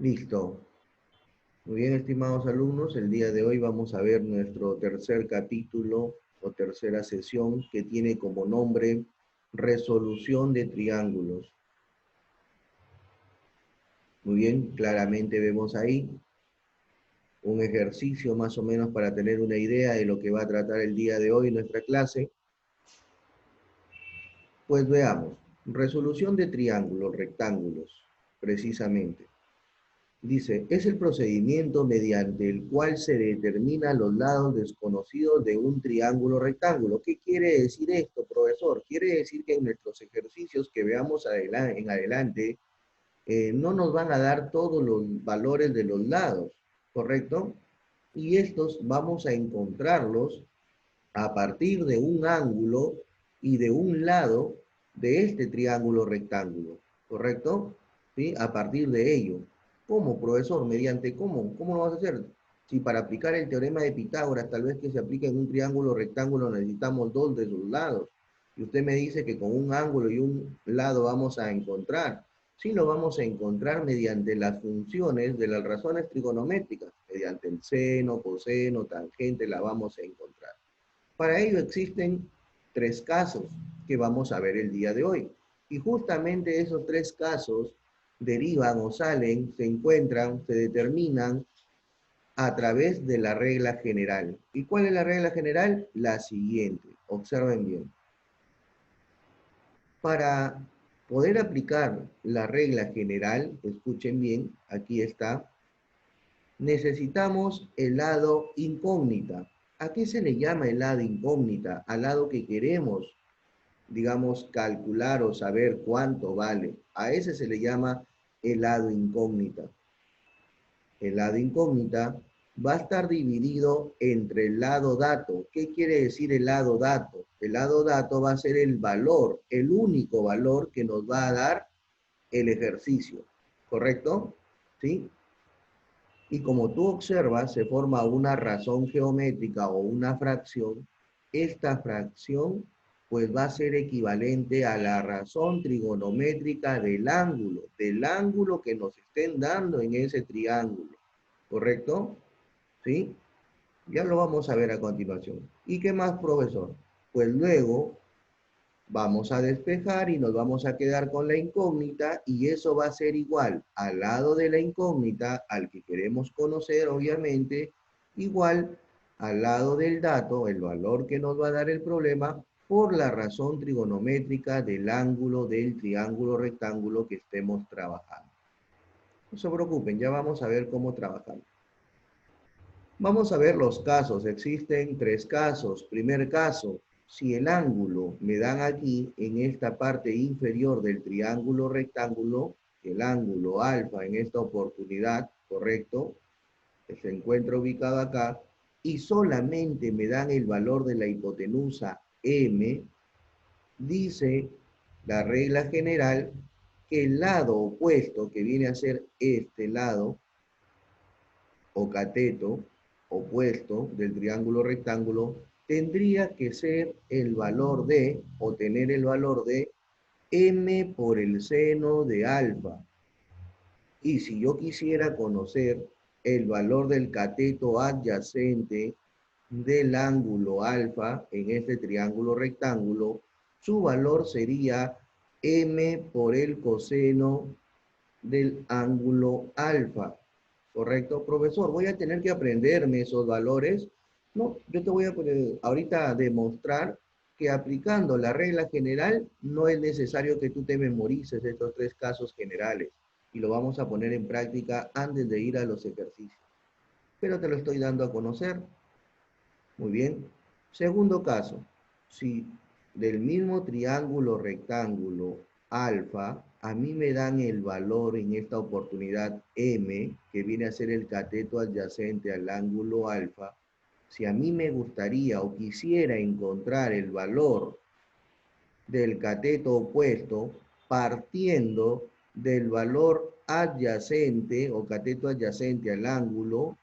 Listo. Muy bien, estimados alumnos, el día de hoy vamos a ver nuestro tercer capítulo o tercera sesión que tiene como nombre resolución de triángulos. Muy bien, claramente vemos ahí un ejercicio más o menos para tener una idea de lo que va a tratar el día de hoy nuestra clase. Pues veamos, resolución de triángulos, rectángulos, precisamente. Dice, es el procedimiento mediante el cual se determinan los lados desconocidos de un triángulo rectángulo. ¿Qué quiere decir esto, profesor? Quiere decir que en nuestros ejercicios que veamos en adelante, no nos van a dar todos los valores de los lados, ¿correcto? Y estos vamos a encontrarlos a partir de un ángulo y de un lado de este triángulo rectángulo, ¿correcto? ¿Sí? A partir de ello. ¿Cómo, profesor? ¿Mediante cómo? ¿Cómo lo vas a hacer? Si para aplicar el teorema de Pitágoras, tal vez que se aplique en un triángulo rectángulo, necesitamos dos de sus lados. Y usted me dice que con un ángulo y un lado vamos a encontrar. Sí lo vamos a encontrar mediante las funciones de las razones trigonométricas. Mediante el seno, coseno, tangente, la vamos a encontrar. Para ello existen tres casos que vamos a ver el día de hoy. Y justamente esos tres casos derivan o salen, se encuentran, se determinan a través de la regla general. ¿Y cuál es la regla general? La siguiente. Observen bien. Para poder aplicar la regla general, escuchen bien, aquí está, necesitamos el lado incógnita. ¿A qué se le llama el lado incógnita? Al lado que queremos, digamos, calcular o saber cuánto vale. A ese se le llama el lado incógnita. El lado incógnita va a estar dividido entre el lado dato. ¿Qué quiere decir el lado dato? El lado dato va a ser el valor, el único valor que nos va a dar el ejercicio. ¿Correcto? ¿Sí? Y como tú observas, se forma una razón geométrica o una fracción. Esta fracción pues va a ser equivalente a la razón trigonométrica del ángulo que nos estén dando en ese triángulo. ¿Correcto? ¿Sí? Ya lo vamos a ver a continuación. ¿Y qué más, profesor? Pues luego vamos a despejar y nos vamos a quedar con la incógnita y eso va a ser igual al lado de la incógnita, al que queremos conocer, obviamente, igual al lado del dato, el valor que nos va a dar el problema, por la razón trigonométrica del ángulo del triángulo rectángulo que estemos trabajando. No se preocupen, ya vamos a ver cómo trabajar. Vamos a ver los casos. Existen tres casos. Primer caso, si el ángulo me dan aquí en esta parte inferior del triángulo rectángulo, el ángulo alfa en esta oportunidad, correcto, que se encuentra ubicado acá, y solamente me dan el valor de la hipotenusa m, dice la regla general que el lado opuesto, que viene a ser este lado, o cateto opuesto del triángulo rectángulo tendría que ser el valor de, o tener el valor de, m por el seno de alfa. Y si yo quisiera conocer el valor del cateto adyacente del ángulo alfa en este triángulo rectángulo, su valor sería m por el coseno del ángulo alfa. ¿Correcto, profesor? Voy a tener que aprenderme esos valores. No, yo te voy a ahorita demostrar que aplicando la regla general no es necesario que tú te memorices estos tres casos generales y lo vamos a poner en práctica antes de ir a los ejercicios. Pero te lo estoy dando a conocer. Muy bien. Segundo caso, si del mismo triángulo rectángulo alfa, a mí me dan el valor en esta oportunidad m, que viene a ser el cateto adyacente al ángulo alfa, si a mí me gustaría o quisiera encontrar el valor del cateto opuesto partiendo del valor adyacente o cateto adyacente al ángulo,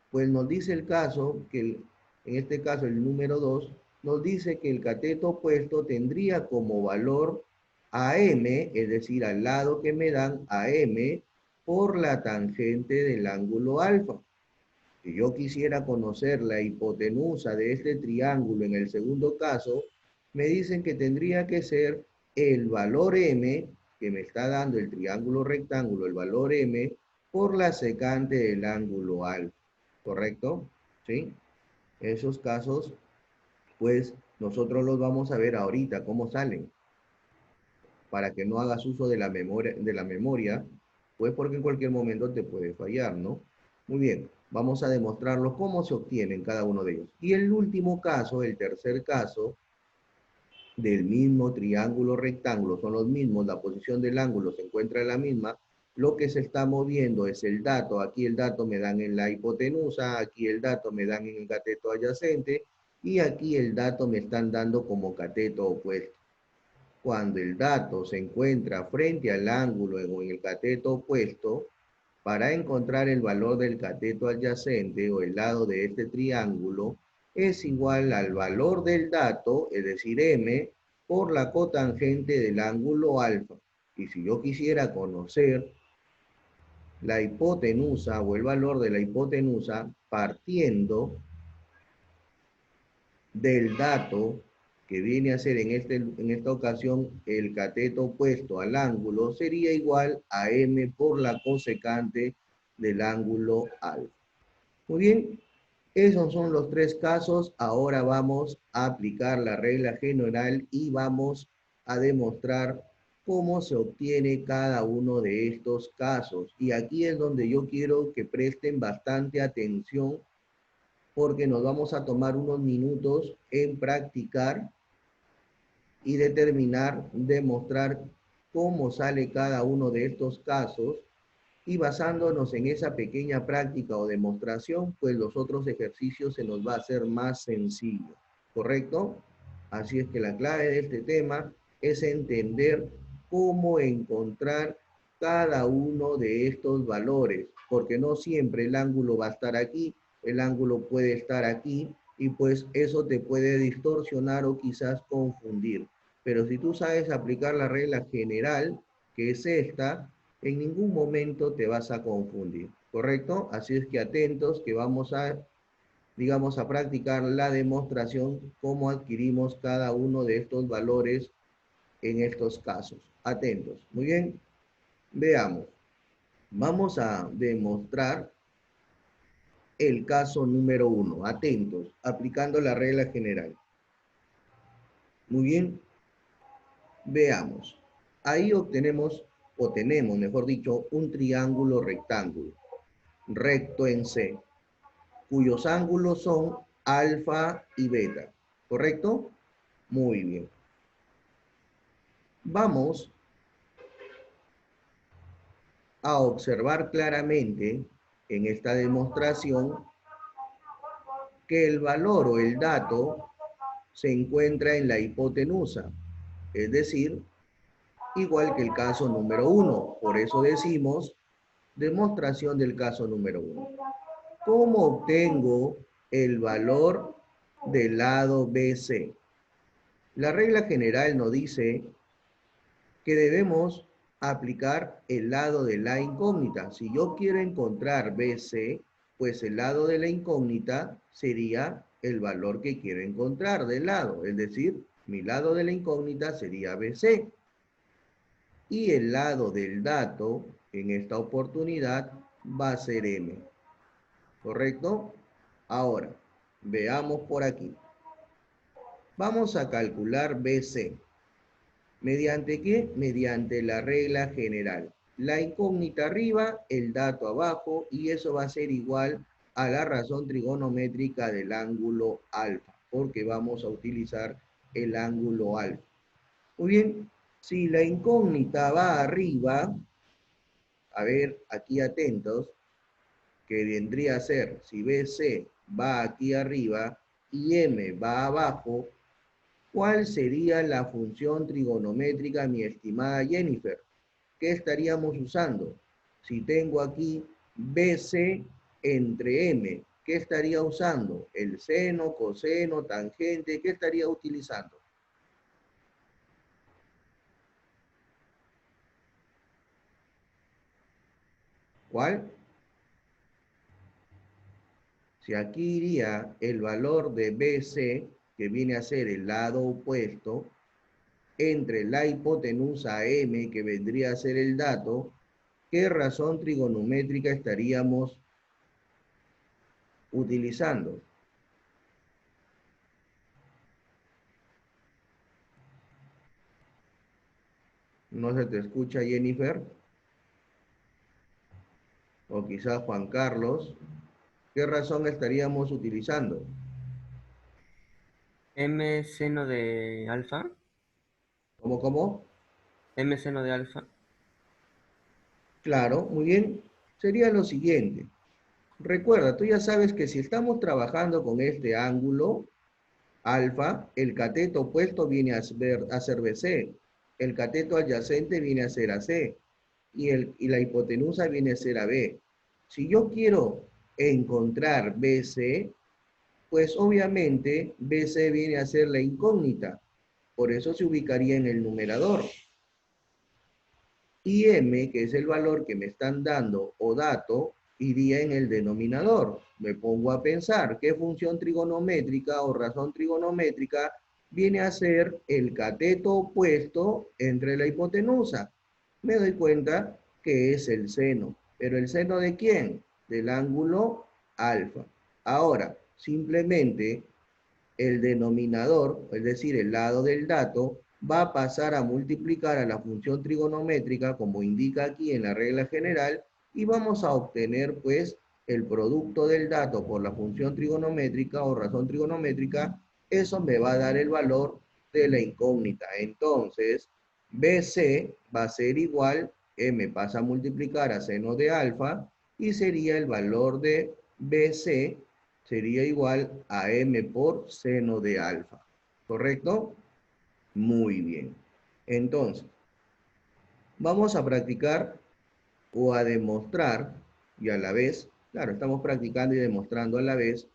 pues nos dice el caso que en este caso el número 2 nos dice que el cateto opuesto tendría como valor AM, es decir, al lado que me dan AM, por la tangente del ángulo alfa. Si yo quisiera conocer la hipotenusa de este triángulo en el segundo caso, me dicen que tendría que ser el valor m, que me está dando el triángulo rectángulo, el valor m, por la secante del ángulo alfa. ¿Correcto? ¿Sí? Esos casos, pues, nosotros los vamos a ver ahorita, cómo salen, para que no hagas uso de la memoria, pues porque en cualquier momento te puede fallar, ¿no? Muy bien, vamos a demostrarlo cómo se obtienen cada uno de ellos. Y el último caso, el tercer caso, del mismo triángulo rectángulo, son los mismos, la posición del ángulo se encuentra en la misma, lo que se está moviendo es el dato, aquí el dato me dan en la hipotenusa, aquí el dato me dan en el cateto adyacente, y aquí el dato me están dando como cateto opuesto. Cuando el dato se encuentra frente al ángulo o en el cateto opuesto, para encontrar el valor del cateto adyacente o el lado de este triángulo, es igual al valor del dato, es decir, m, por la cotangente del ángulo alfa. Y si yo quisiera conocer la hipotenusa o el valor de la hipotenusa partiendo del dato que viene a ser en esta ocasión el cateto opuesto al ángulo, sería igual a m por la cosecante del ángulo alfa. Muy bien, esos son los tres casos. Ahora vamos a aplicar la regla general y vamos a demostrar cómo se obtiene cada uno de estos casos. Y aquí es donde yo quiero que presten bastante atención porque nos vamos a tomar unos minutos en practicar y determinar, demostrar cómo sale cada uno de estos casos y basándonos en esa pequeña práctica o demostración, pues los otros ejercicios se nos va a hacer más sencillo, ¿correcto? Así es que la clave de este tema es entender cómo encontrar cada uno de estos valores, porque no siempre el ángulo va a estar aquí, el ángulo puede estar aquí, y pues eso te puede distorsionar o quizás confundir. Pero si tú sabes aplicar la regla general, que es esta, en ningún momento te vas a confundir, ¿correcto? Así es que atentos que vamos a, digamos, a practicar la demostración, cómo adquirimos cada uno de estos valores en estos casos. Atentos. Muy bien, veamos. Vamos a demostrar el caso número 1. Atentos, aplicando la regla general. Muy bien, veamos. Ahí obtenemos, o tenemos, mejor dicho, un triángulo rectángulo, recto en C, cuyos ángulos son alfa y beta, ¿correcto? Muy bien. Vamos a observar claramente en esta demostración que el valor o el dato se encuentra en la hipotenusa, es decir, igual que el caso número 1. Por eso decimos demostración del caso número 1. ¿Cómo obtengo el valor del lado BC? La regla general nos dice que debemos aplicar el lado de la incógnita. Si yo quiero encontrar BC, pues el lado de la incógnita sería el valor que quiero encontrar del lado. Es decir, mi lado de la incógnita sería BC. Y el lado del dato, en esta oportunidad, va a ser M. ¿Correcto? Ahora, veamos por aquí. Vamos a calcular BC. ¿Mediante qué? Mediante la regla general. La incógnita arriba, el dato abajo, y eso va a ser igual a la razón trigonométrica del ángulo alfa, porque vamos a utilizar el ángulo alfa. Muy bien, si la incógnita va arriba, a ver, aquí atentos, que vendría a ser, si BC va aquí arriba y M va abajo, ¿cuál sería la función trigonométrica, mi estimada Jennifer? ¿Qué estaríamos usando? Si tengo aquí BC entre M, ¿qué estaría usando? El seno, coseno, tangente, ¿qué estaría utilizando? ¿Cuál? Si aquí iría el valor de BC, que viene a ser el lado opuesto, entre la hipotenusa M, que vendría a ser el dato, ¿qué razón trigonométrica estaríamos utilizando? ¿No se te escucha, Jennifer? O quizás Juan Carlos. ¿Qué razón estaríamos utilizando? M seno de alfa. ¿Cómo, cómo? M seno de alfa. Claro, muy bien. Sería lo siguiente. Recuerda, tú ya sabes que si estamos trabajando con este ángulo alfa, el cateto opuesto viene a ser BC, el cateto adyacente viene a ser AC y la hipotenusa viene a ser AB. Si yo quiero encontrar BC, pues obviamente BC viene a ser la incógnita, por eso se ubicaría en el numerador. Y M, que es el valor que me están dando o dato, iría en el denominador. Me pongo a pensar qué función trigonométrica o razón trigonométrica viene a ser el cateto opuesto entre la hipotenusa. Me doy cuenta que es el seno. ¿Pero el seno de quién? Del ángulo alfa. Ahora, simplemente el denominador, es decir, el lado del dato, va a pasar a multiplicar a la función trigonométrica, como indica aquí en la regla general, y vamos a obtener, pues, el producto del dato por la función trigonométrica o razón trigonométrica. Eso me va a dar el valor de la incógnita. Entonces, BC va a ser igual, M pasa a multiplicar a seno de alfa, y sería el valor de BC sería igual a m por seno de alfa. ¿Correcto? Muy bien. Entonces, vamos a practicar o a demostrar, y a la vez, claro, estamos practicando y demostrando a la vez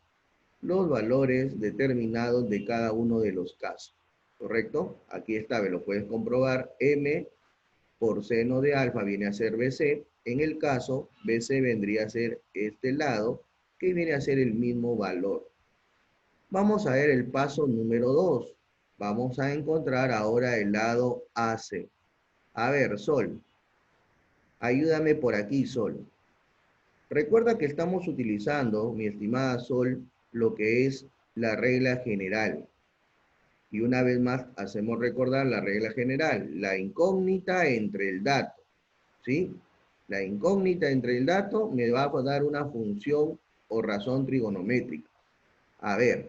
los valores determinados de cada uno de los casos. ¿Correcto? Aquí está, me lo puedes comprobar. M por seno de alfa viene a ser BC. En el caso, BC vendría a ser este lado, que viene a ser el mismo valor. Vamos a ver el paso número 2. Vamos a encontrar ahora el lado AC. A ver, Sol, ayúdame por aquí, Sol. Recuerda que estamos utilizando, mi estimada Sol, lo que es la regla general. Y una vez más hacemos recordar la regla general, la incógnita entre el dato. ¿Sí? La incógnita entre el dato me va a dar una función o razón trigonométrica. A ver,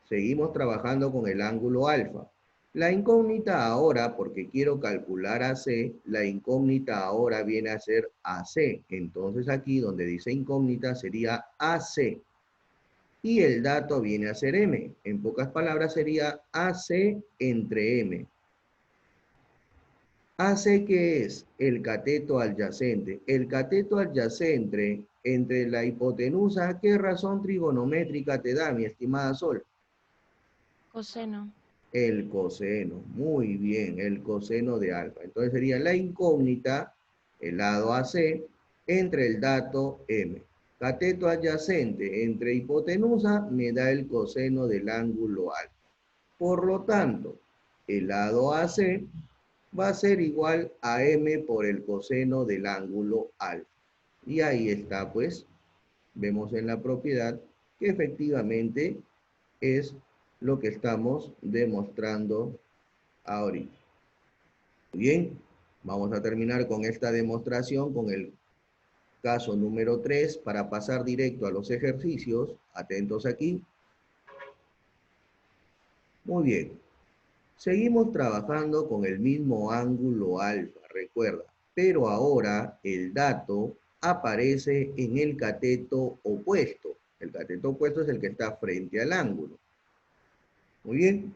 seguimos trabajando con el ángulo alfa. La incógnita ahora, porque quiero calcular AC, la incógnita ahora viene a ser AC. Entonces aquí donde dice incógnita sería AC. Y el dato viene a ser M. En pocas palabras sería AC entre M. AC, ¿qué es? El cateto adyacente. El cateto adyacente entre la hipotenusa, ¿qué razón trigonométrica te da, mi estimada Sol? Coseno. El coseno, muy bien, el coseno de alfa. Entonces sería la incógnita, el lado AC, entre el dato M. Cateto adyacente entre hipotenusa me da el coseno del ángulo alfa. Por lo tanto, el lado AC va a ser igual a M por el coseno del ángulo alfa. Y ahí está, pues, vemos en la propiedad que efectivamente es lo que estamos demostrando ahorita. Bien, vamos a terminar con esta demostración con el caso número 3 para pasar directo a los ejercicios. Atentos aquí. Muy bien. Seguimos trabajando con el mismo ángulo alfa, recuerda, pero ahora el dato aparece en el cateto opuesto. El cateto opuesto es el que está frente al ángulo. Muy bien.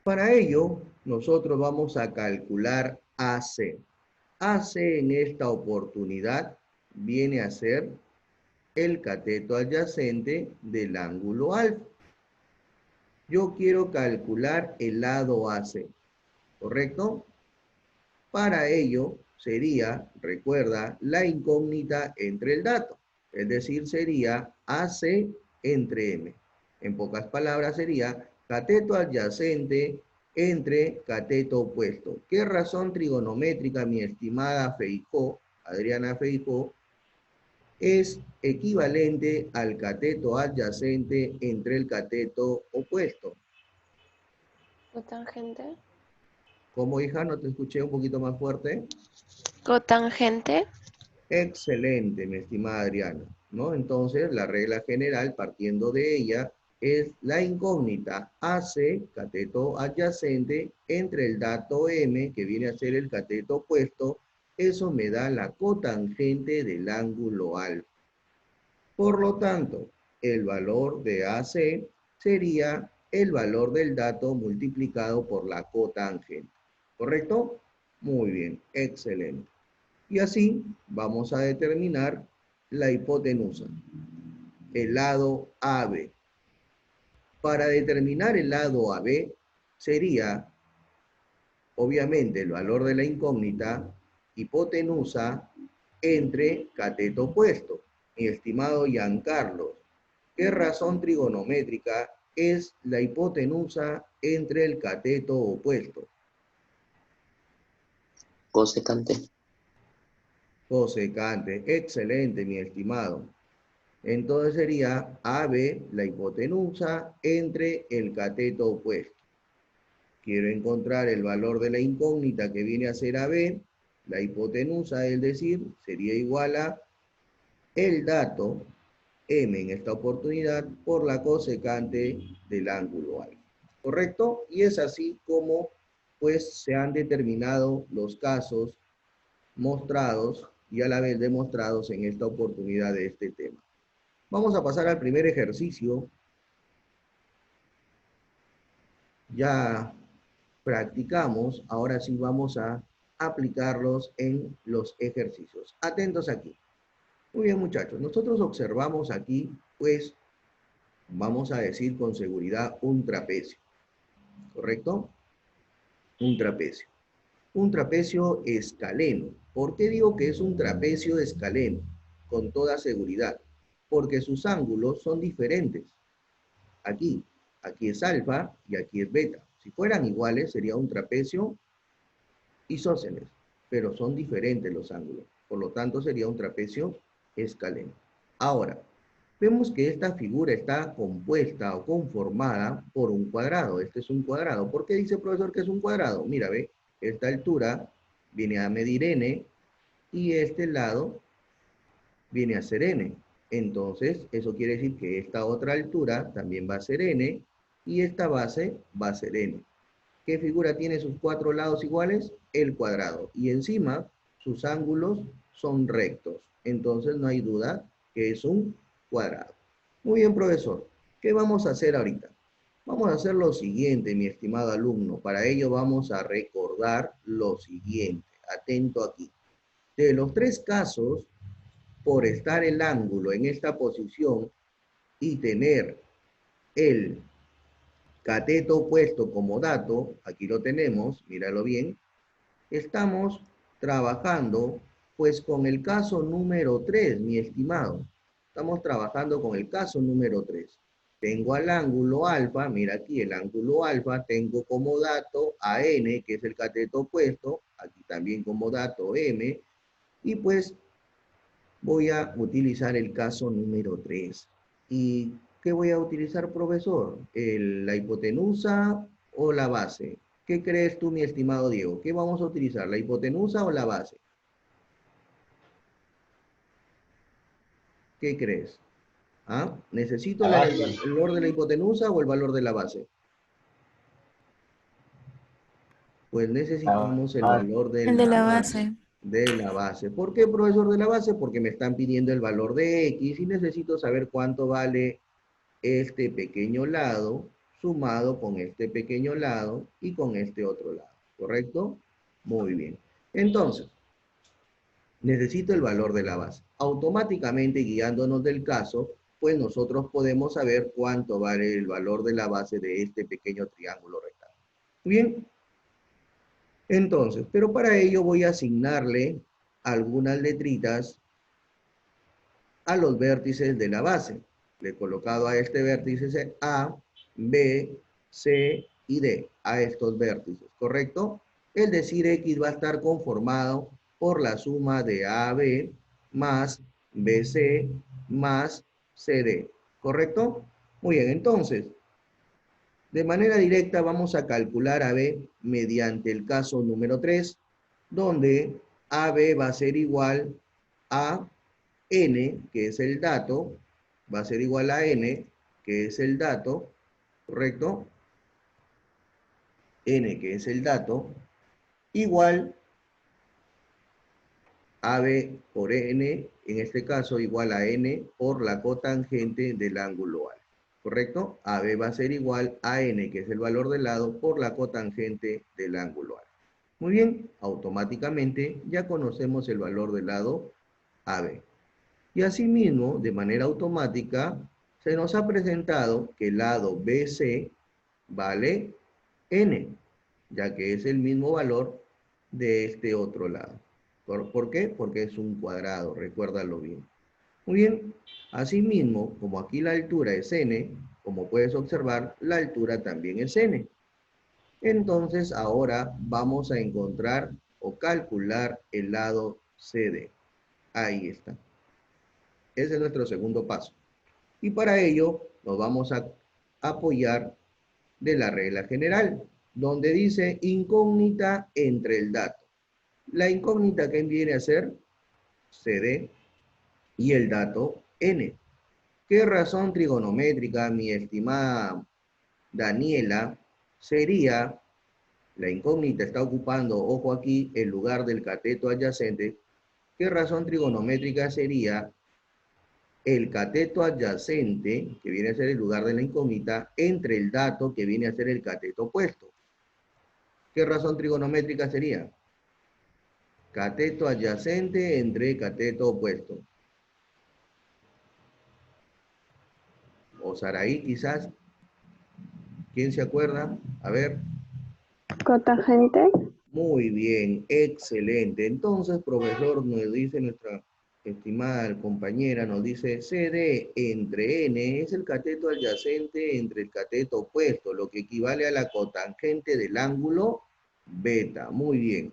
Para ello, nosotros vamos a calcular AC. AC en esta oportunidad viene a ser el cateto adyacente del ángulo alfa. Yo quiero calcular el lado AC, ¿correcto? Para ello, sería, recuerda, la incógnita entre el dato. Es decir, sería AC entre M. En pocas palabras sería cateto adyacente entre cateto opuesto. ¿Qué razón trigonométrica, mi estimada Feijó, Adriana Feijó, es equivalente al cateto adyacente entre el cateto opuesto? Cotangente. ¿Cómo, hija? No te escuché un poquito más fuerte. Cotangente. Excelente, mi estimada Adriana, ¿no? Entonces, la regla general, partiendo de ella, es la incógnita AC, cateto adyacente, entre el dato M, que viene a ser el cateto opuesto, eso me da la cotangente del ángulo alfa. Por lo tanto, el valor de AC sería el valor del dato multiplicado por la cotangente. ¿Correcto? Muy bien, excelente. Y así vamos a determinar la hipotenusa, el lado AB. Para determinar el lado AB sería, obviamente, el valor de la incógnita, hipotenusa, entre cateto opuesto. Mi estimado Giancarlo, ¿qué razón trigonométrica es la hipotenusa entre el cateto opuesto? Cosecante. Cosecante. Excelente, mi estimado. Entonces sería AB, la hipotenusa, entre el cateto opuesto. Quiero encontrar el valor de la incógnita que viene a ser AB. La hipotenusa, es decir, sería igual a el dato, M en esta oportunidad, por la cosecante del ángulo alfa. ¿Correcto? Y es así como pues se han determinado los casos mostrados y a la vez demostrados en esta oportunidad de este tema. Vamos a pasar al primer ejercicio. Ya practicamos, ahora sí vamos a aplicarlos en los ejercicios. Atentos aquí. Muy bien, muchachos, nosotros observamos aquí, pues, vamos a decir con seguridad un trapecio, ¿correcto? Un trapecio. Un trapecio escaleno. ¿Por qué digo que es un trapecio escaleno? Con toda seguridad. Porque sus ángulos son diferentes. Aquí es alfa y aquí es beta. Si fueran iguales, sería un trapecio isósceles, pero son diferentes los ángulos. Por lo tanto, sería un trapecio escaleno. Ahora, vemos que esta figura está compuesta o conformada por un cuadrado. Este es un cuadrado. ¿Por qué dice el profesor que es un cuadrado? Mira, ve, esta altura viene a medir n y este lado viene a ser n. Entonces, eso quiere decir que esta otra altura también va a ser n y esta base va a ser n. ¿Qué figura tiene sus cuatro lados iguales? El cuadrado. Y encima, sus ángulos son rectos. Entonces, no hay duda que es un cuadrado. Muy bien, profesor. ¿Qué vamos a hacer ahorita? Vamos a hacer lo siguiente, mi estimado alumno. Para ello vamos a recordar lo siguiente. Atento aquí. De los tres casos, por estar el ángulo en esta posición y tener el cateto opuesto como dato, aquí lo tenemos, míralo bien, estamos trabajando pues con el caso número 3, mi estimado. Estamos trabajando con el caso número 3. Tengo al ángulo alfa, mira aquí el ángulo alfa, tengo como dato a n, que es el cateto opuesto, aquí también como dato m, y pues voy a utilizar el caso número 3. ¿Y qué voy a utilizar, profesor? ¿La hipotenusa o la base? ¿Qué crees tú, mi estimado Diego? ¿Qué vamos a utilizar, la hipotenusa o la base? ¿Qué crees? ¿Ah? ¿Necesito La el base. valor de la hipotenusa o el valor de la base? Pues necesitamos el valor de El de la la base. base. De la base. ¿Por qué, profesor, de la base? Porque me están pidiendo el valor de X y necesito saber cuánto vale este pequeño lado sumado con este pequeño lado y con este otro lado. ¿Correcto? Muy bien. Entonces, necesito el valor de la base. Automáticamente, guiándonos del caso, pues nosotros podemos saber cuánto vale el valor de la base de este pequeño triángulo rectángulo. Bien. Entonces, pero para ello voy a asignarle algunas letritas a los vértices de la base. Le he colocado a este vértice A, B, C y D, a estos vértices, ¿correcto? Es decir, X va a estar conformado por la suma de AB más BC más CD, ¿correcto? Muy bien, entonces, de manera directa vamos a calcular AB mediante el caso número 3, donde AB va a ser igual a N, que es el dato, va a ser igual a N, que es el dato, ¿correcto? N, que es el dato, igual AB por N, en este caso igual a N por la cotangente del ángulo A, ¿correcto? AB va a ser igual a N, que es el valor del lado, por la cotangente del ángulo A. Muy bien, automáticamente ya conocemos el valor del lado AB. Y asimismo, de manera automática, se nos ha presentado que el lado BC vale N, ya que es el mismo valor de este otro lado. ¿Por qué? Porque es un cuadrado, recuérdalo bien. Muy bien, asimismo, como aquí la altura es N, como puedes observar, la altura también es N. Entonces, ahora vamos a encontrar o calcular el lado CD. Ahí está. Ese es nuestro segundo paso. Y para ello nos vamos a apoyar de la regla general, donde dice incógnita entre el dato. La incógnita que viene a ser CD y el dato N. ¿Qué razón trigonométrica, mi estimada Daniela, sería, la incógnita está ocupando, ojo aquí, el lugar del cateto adyacente? ¿Qué razón trigonométrica sería el cateto adyacente, que viene a ser el lugar de la incógnita, entre el dato que viene a ser el cateto opuesto? ¿Qué razón trigonométrica sería? Cateto adyacente entre cateto opuesto. O Saraí quizás. ¿Quién se acuerda? A ver. Cotangente. Muy bien, excelente. Entonces, profesor, nos dice nuestra estimada compañera, nos dice CD entre N es el cateto adyacente entre el cateto opuesto, lo que equivale a la cotangente del ángulo beta. Muy bien.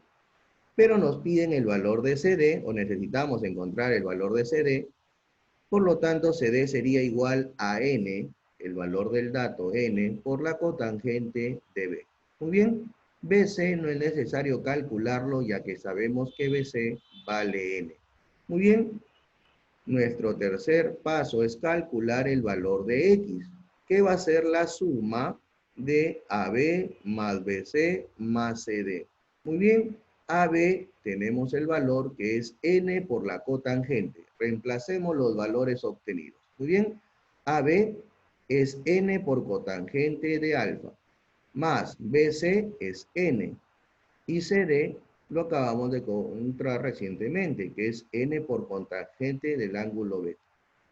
Pero nos piden el valor de CD, o necesitamos encontrar el valor de CD. Por lo tanto, CD sería igual a N, el valor del dato N, por la cotangente de B. Muy bien, BC no es necesario calcularlo, ya que sabemos que BC vale N. Muy bien, nuestro tercer paso es calcular el valor de X, que va a ser la suma de AB más BC más CD. Muy bien, AB tenemos el valor que es N por la cotangente. Reemplacemos los valores obtenidos. Muy bien, AB es N por cotangente de alfa, más BC es N, y CD lo acabamos de encontrar recientemente, que es N por cotangente del ángulo beta.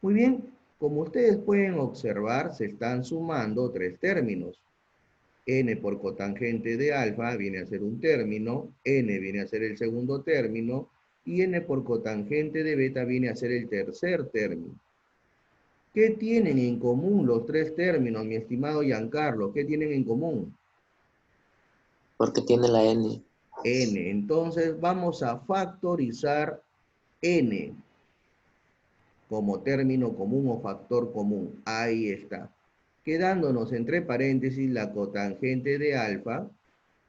Muy bien, como ustedes pueden observar, se están sumando tres términos. N por cotangente de alfa viene a ser un término, N viene a ser el segundo término, y N por cotangente de beta viene a ser el tercer término. ¿Qué tienen en común los tres términos, mi estimado Giancarlo? ¿Qué tienen en común? Porque tiene la N. N. Entonces vamos a factorizar N como término común o factor común. Ahí está. Quedándonos entre paréntesis la cotangente de alfa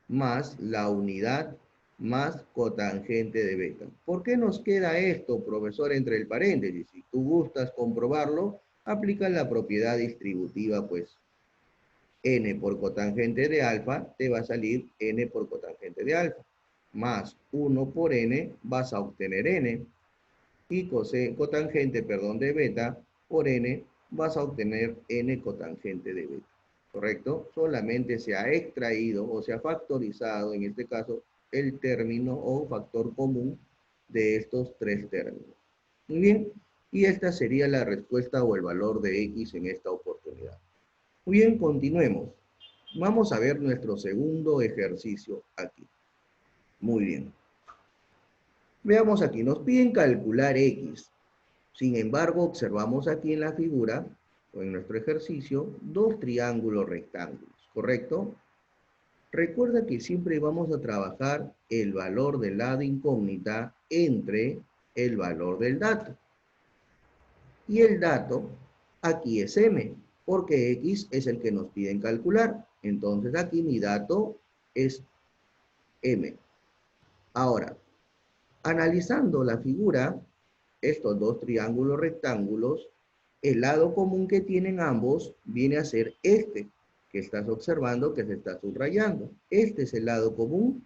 más la unidad más cotangente de beta. ¿Por qué nos queda esto, profesor, entre el paréntesis? Si tú gustas comprobarlo, aplica la propiedad distributiva, pues N por cotangente de alfa te va a salir N por cotangente de alfa. Más 1 por N vas a obtener N. Y cotangente, de beta por N vas a obtener N cotangente de beta. ¿Correcto? Solamente se ha extraído o se ha factorizado, en este caso, el término o factor común de estos tres términos. Muy bien. Y esta sería la respuesta o el valor de X en esta oportunidad. Muy bien, continuemos. Vamos a ver nuestro segundo ejercicio aquí. Muy bien. Veamos aquí, nos piden calcular X. Sin embargo, observamos aquí en la figura, o en nuestro ejercicio, dos triángulos rectángulos, ¿correcto? Recuerda que siempre vamos a trabajar el valor del lado incógnita entre el valor del dato. Y el dato aquí es M, porque X es el que nos piden calcular. Entonces aquí mi dato es M. Ahora, analizando la figura, estos dos triángulos rectángulos, el lado común que tienen ambos viene a ser este, que estás observando que se está subrayando. Este es el lado común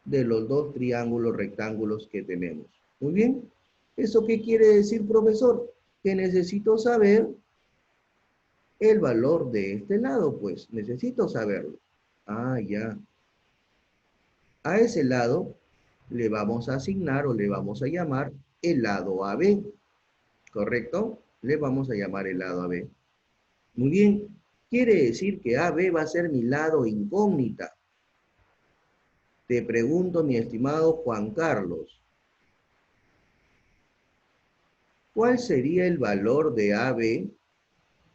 de los dos triángulos rectángulos que tenemos. Muy bien. ¿Eso qué quiere decir, profesor? Que necesito saber el valor de este lado, pues. Necesito saberlo. Ah, ya. A ese lado le vamos a asignar o le vamos a llamar el lado AB. ¿Correcto? Le vamos a llamar el lado AB. Muy bien. Quiere decir que AB va a ser mi lado incógnita. Te pregunto, mi estimado Juan Carlos, ¿cuál sería el valor de AB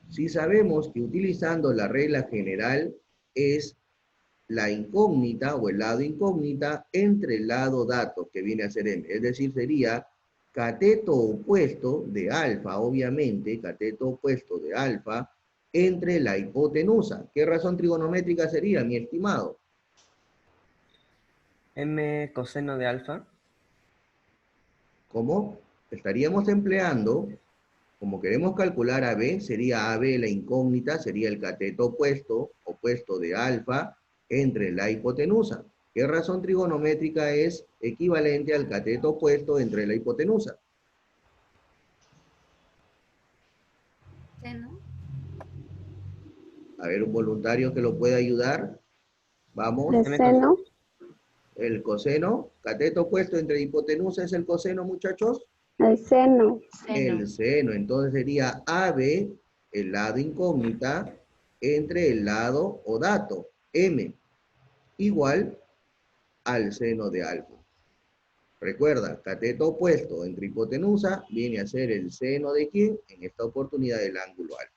si sabemos que utilizando la regla general es la incógnita o el lado incógnita entre el lado dato, que viene a ser M? Es decir, sería cateto opuesto de alfa, obviamente, cateto opuesto de alfa, entre la hipotenusa. ¿Qué razón trigonométrica sería, mi estimado? M coseno de alfa. ¿Cómo? Estaríamos empleando, como queremos calcular AB, sería AB la incógnita, sería el cateto opuesto de alfa, entre la hipotenusa. ¿Qué razón trigonométrica es equivalente al cateto opuesto entre la hipotenusa? Seno. A ver, un voluntario que lo pueda ayudar. Vamos. De seno. El coseno, cateto opuesto entre hipotenusa es el coseno, muchachos. El seno. El seno. Entonces sería AB, el lado incógnita, entre el lado o dato, M, igual al seno de alfa. Recuerda, cateto opuesto entre hipotenusa viene a ser el seno de ¿quién? En esta oportunidad del ángulo alfa.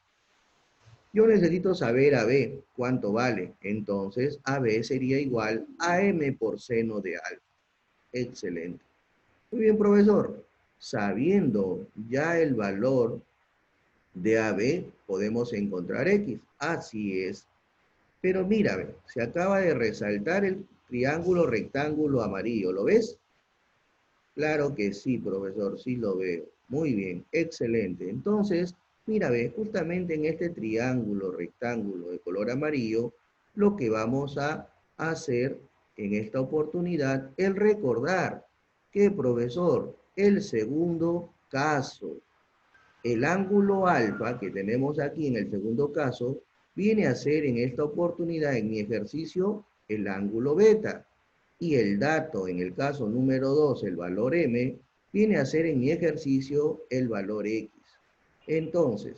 Yo necesito saber AB, ¿cuánto vale? Entonces, AB sería igual a M por seno de alfa. Excelente. Muy bien, profesor. Sabiendo ya el valor de AB, podemos encontrar X. Así es. Pero mira, se acaba de resaltar el triángulo rectángulo amarillo. ¿Lo ves? Claro que sí, profesor, sí lo veo. Muy bien, excelente. Entonces, mira, ve, justamente en este triángulo rectángulo de color amarillo, lo que vamos a hacer en esta oportunidad es recordar que, profesor, el segundo caso, el ángulo alfa que tenemos aquí en el segundo caso, viene a ser en esta oportunidad, en mi ejercicio, el ángulo beta. Y el dato, en el caso número 2, el valor M, viene a ser en mi ejercicio el valor X. Entonces,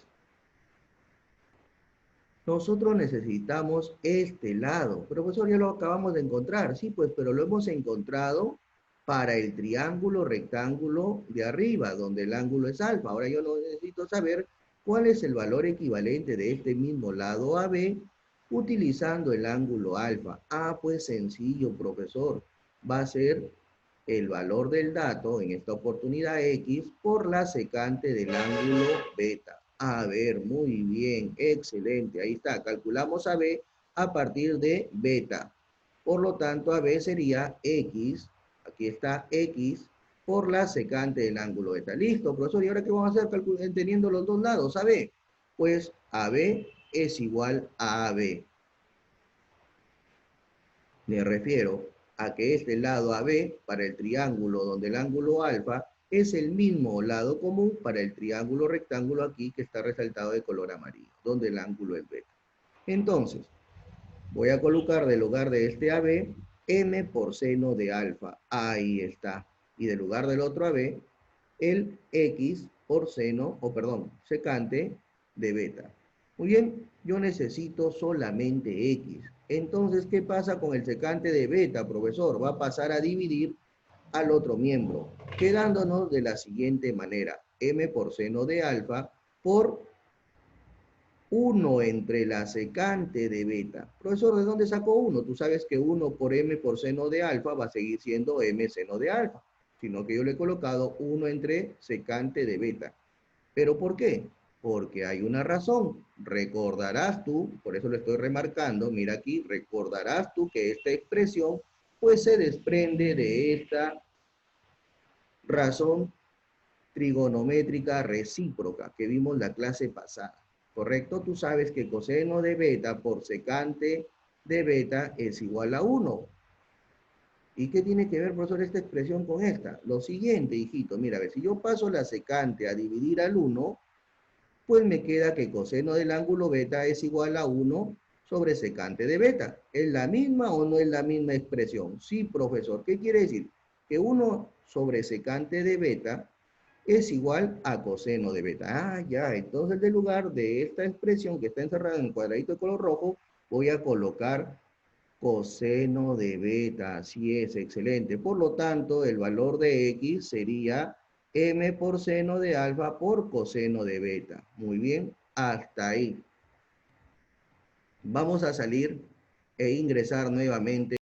nosotros necesitamos este lado. Profesor, ya lo acabamos de encontrar. Sí, pues, pero lo hemos encontrado para el triángulo rectángulo de arriba, donde el ángulo es alfa. Ahora yo necesito saber cuál es el valor equivalente de este mismo lado AB utilizando el ángulo alfa. Ah, pues sencillo, profesor. Va a ser el valor del dato, en esta oportunidad X, por la secante del ángulo beta. A ver, muy bien, excelente. Ahí está, calculamos AB a partir de beta. Por lo tanto, AB sería X, aquí está X, por la secante del ángulo beta. Listo, profesor, ¿y ahora qué vamos a hacer teniendo los dos lados? AB, pues AB es igual a AB. Me refiero a que este lado AB para el triángulo donde el ángulo alfa es el mismo lado común para el triángulo rectángulo aquí que está resaltado de color amarillo, donde el ángulo es beta. Entonces, voy a colocar del lugar de este AB, M por seno de alfa. Ahí está. Y del lugar del otro AB, el X por seno, o perdón, secante de beta. Muy bien, yo necesito solamente X. Entonces, ¿qué pasa con el secante de beta, profesor? Va a pasar a dividir al otro miembro, quedándonos de la siguiente manera. M por seno de alfa por 1 entre la secante de beta. Profesor, ¿de dónde sacó 1? Tú sabes que 1 por m por seno de alfa va a seguir siendo m seno de alfa, sino que yo le he colocado 1 entre secante de beta. ¿Pero por qué? Porque hay una razón. Recordarás tú, por eso lo estoy remarcando, mira aquí, recordarás tú que esta expresión pues se desprende de esta razón trigonométrica recíproca que vimos la clase pasada. ¿Correcto? Tú sabes que coseno de beta por secante de beta es igual a 1. ¿Y qué tiene que ver, profesor, esta expresión con esta? Lo siguiente, hijito, mira, a ver, si yo paso la secante a dividir al 1, pues me queda que coseno del ángulo beta es igual a 1 sobre secante de beta. ¿Es la misma o no es la misma expresión? Sí, profesor. ¿Qué quiere decir? Que 1 sobre secante de beta es igual a coseno de beta. Ah, ya, entonces en lugar de esta expresión que está encerrada en el cuadradito de color rojo, voy a colocar coseno de beta. Así es, excelente. Por lo tanto, el valor de x sería m por seno de alfa por coseno de beta. Muy bien, hasta ahí. Vamos a salir e ingresar nuevamente